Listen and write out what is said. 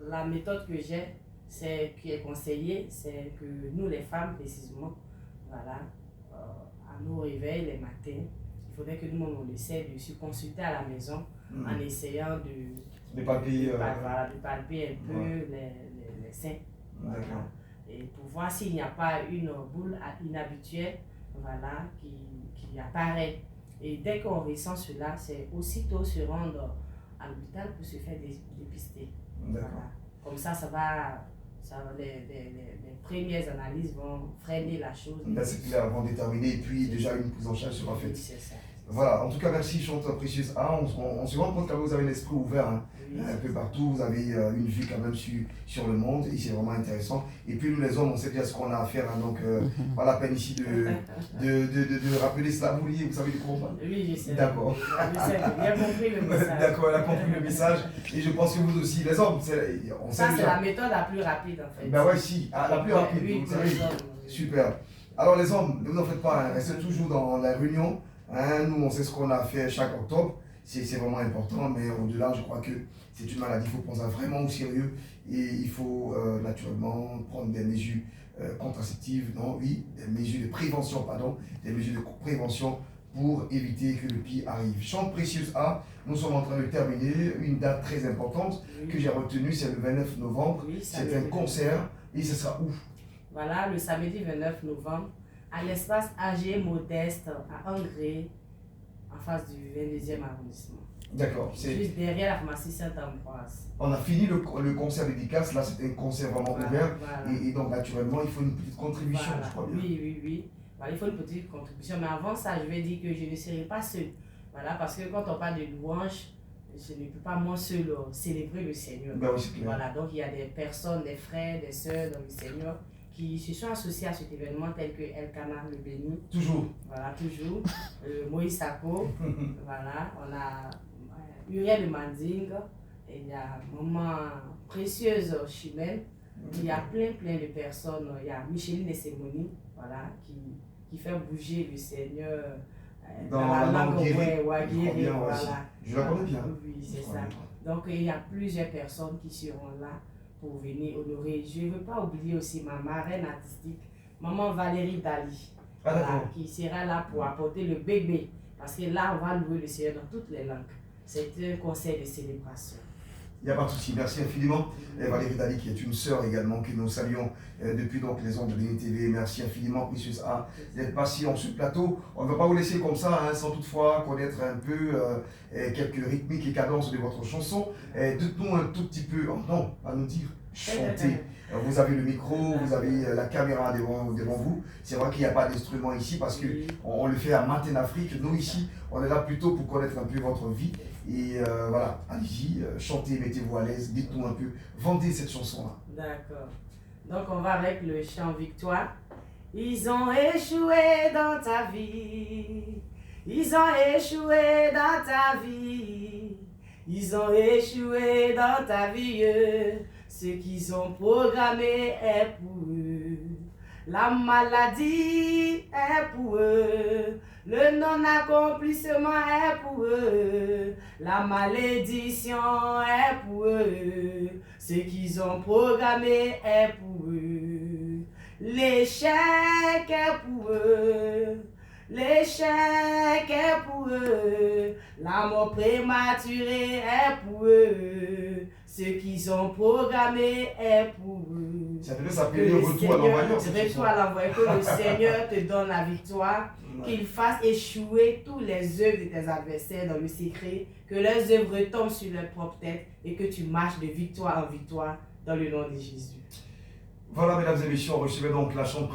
la méthode que j'ai, qui est conseillée, c'est que nous les femmes précisément, voilà, à nos réveils les matins, il faudrait que nous on essaie de se consulter à la maison en essayant de palper, voilà, de palper un peu les seins. Voilà. Et pour voir s'il n'y a pas une boule inhabituelle, voilà, qui apparaît. Et dès qu'on ressent cela, c'est aussitôt se rendre à l'hôpital pour se faire dépister. Voilà. Comme ça, les premières analyses vont freiner la chose. Là, c'est clair, vont déterminer et puis déjà une prise en charge sera faite. Oui, c'est ça. Voilà, en tout cas, merci, Chantal Précieuse. On se rend compte que vous avez l'esprit ouvert, hein. Oui, un peu partout, vous avez une vue quand même sur le monde et c'est vraiment intéressant. Et puis nous les hommes, on sait bien ce qu'on a à faire, hein, donc pas la peine ici de rappeler cela. Vous savez de quoi on parle? Oui, je sais. D'accord. Je sais, j'ai bien compris le message. D'accord, elle a compris le message. Et je pense que vous aussi, les hommes, on sait ça déjà. C'est la méthode la plus rapide en fait. Ben ouais, si, la plus rapide, oui, vous savez. Super. Alors les hommes, ne vous en faites pas, hein, restez toujours dans la réunion. Hein, nous, on sait ce qu'on a fait chaque octobre. C'est vraiment important, mais au-delà, je crois que c'est une maladie, il faut prendre ça vraiment au sérieux et il faut naturellement prendre des mesures contraceptives, des mesures de prévention, des mesures de prévention pour éviter que le pire arrive. Chante Précieuse A, nous sommes en train de terminer une date très importante que j'ai retenue, c'est le 29 novembre. C'est un concert et ce sera où? Voilà, le samedi 29 novembre, à l'espace AG Modeste à Angré, en face du 22e arrondissement. D'accord. Juste derrière la pharmacie Saint-Ambroise. On a fini le concert dédicace, là c'était un concert vraiment ouvert. Voilà. Et donc naturellement il faut une petite contribution, je crois bien. Oui. Voilà, il faut une petite contribution. Mais avant ça, je vais dire que je ne serai pas seul. Voilà, parce que quand on parle de louange, je ne peux pas moi seul célébrer le Seigneur. Ben oui, c'est clair. Voilà, donc il y a des personnes, des frères, des sœurs dans le Seigneur qui se sont associés à cet événement tel que Elkanah le Béni. Toujours. Voilà, toujours. Moïse Sako. Voilà, on a Uriel de Manding. Et il y a Maman Précieuse Chimène. Il y a plein de personnes. Il y a Micheline Essemoni, voilà, qui fait bouger le Seigneur dans la langue Wagiri. Voilà. Je la connais bien. Oui, c'est ça. Donc il y a plusieurs personnes qui seront là pour venir honorer. Je ne veux pas oublier aussi ma marraine artistique, Maman Valérie Dali, voilà, qui sera là pour apporter le bébé. Parce que là, on va louer le Seigneur dans toutes les langues. C'est un conseil de célébration. Il n'y a pas de souci. Merci infiniment. Valérie Dali, qui est une sœur également, que nous saluons depuis donc les ondes de Béni TV. Merci infiniment, Précieuse A, d'être passé en ce plateau. On ne va pas vous laisser comme ça, hein, sans toutefois connaître un peu quelques rythmiques et cadences de votre chanson. Dites-nous un tout petit peu, non, pas nous dire, chanter. Vous avez le micro, vous avez la caméra devant vous. C'est vrai qu'il n'y a pas d'instrument ici parce qu'on le fait à Matin Afrique. Nous ici, on est là plutôt pour connaître un peu votre vie. Et voilà, allez-y, chantez, mettez-vous à l'aise, dites-nous un peu, vendez cette chanson-là. D'accord. Donc on va avec le chant Victoire. Ils ont échoué dans ta vie. Ils ont échoué dans ta vie. Ils ont échoué dans ta vie. Ce qu'ils ont programmé est pour eux. La maladie est pour eux. Le non-accomplissement est pour eux. La malédiction est pour eux. Ce qu'ils ont programmé est pour eux. L'échec est pour eux. L'échec est pour eux. La mort prématurée est pour eux. Ce qu'ils ont programmé est pour eux. Ça devait s'appeler le retour à l'envoyeur. Retour à l'envoyeur. Que le Seigneur te donne la victoire. Qu'il fasse échouer tous les œuvres de tes adversaires dans le secret. Que leurs œuvres retombent sur leur propre tête. Et que tu marches de victoire en victoire dans le nom de Jésus. Voilà, mesdames et messieurs, on recevait donc la chante